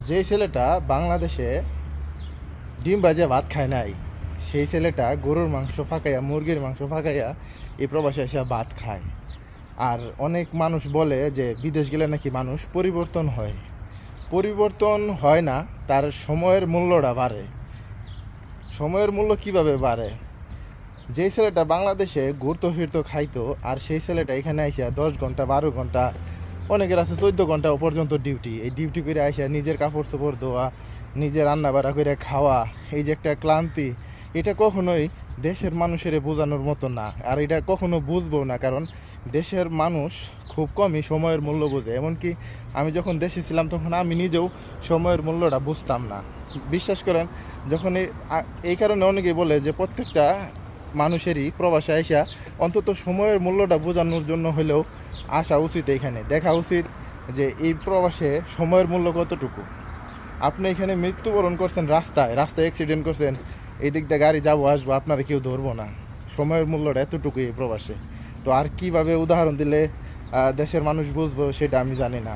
যে ছেলেটা বাংলাদেশে ডিম ভাজা ভাত খায় নাই, সেই ছেলেটা গরুর মাংস ফাঁকাইয়া মুরগির মাংস ফাঁকাইয়া এই প্রবাসে এসে ভাত খায়। আর অনেক মানুষ বলে যে বিদেশ গেলে নাকি মানুষ পরিবর্তন হয়। পরিবর্তন হয় না, তার সময়ের মূল্যটা বাড়ে। সময়ের মূল্য কিভাবে বাড়ে? যেই ছেলেটা বাংলাদেশে ঘুরতো ফিরতো খাইতো, আর সেই ছেলেটা এখানে আইসা 10 ঘন্টা 12 ঘন্টা, অনেকের আছে 14 ঘন্টা পর্যন্ত ডিউটি, এই ডিউটি করে আইসা নিজের কাপড় চোপড় ধোয়া, নিজে রান্না বাড়া করে খাওয়া, এই যে একটা ক্লান্তি, এটা কখনোই দেশের মানুষের বোঝানোর মতো না। আর এটা কখনো বুঝবো না, কারণ দেশের মানুষ খুব কমই সময়ের মূল্য বোঝে। এমনকি আমি যখন দেশে ছিলাম তখন আমি নিজেও সময়ের মূল্যটা বুঝতাম না। বিশ্বাস করেন, যখন এই কারণে অনেকেই বলে যে প্রত্যেকটা মানুষেরই প্রবাসে আইসা অন্তত সময়ের মূল্যটা বোঝানোর জন্য হলেও আসা উচিত, এখানে দেখা উচিত যে এই প্রবাসে সময়ের মূল্য কতটুকু। আপনি এখানে মৃত্যুবরণ করছেন, রাস্তায় রাস্তায় অ্যাক্সিডেন্ট করছেন, এই দিক দিয়ে গাড়ি যাবো আসবো, আপনারা কেউ ধরবো না। সময়ের মূল্যটা এতটুকুই এই প্রবাসে। তো আর কিভাবে উদাহরণ দিলে দেশের মানুষ বুঝবো সেটা আমি জানি না।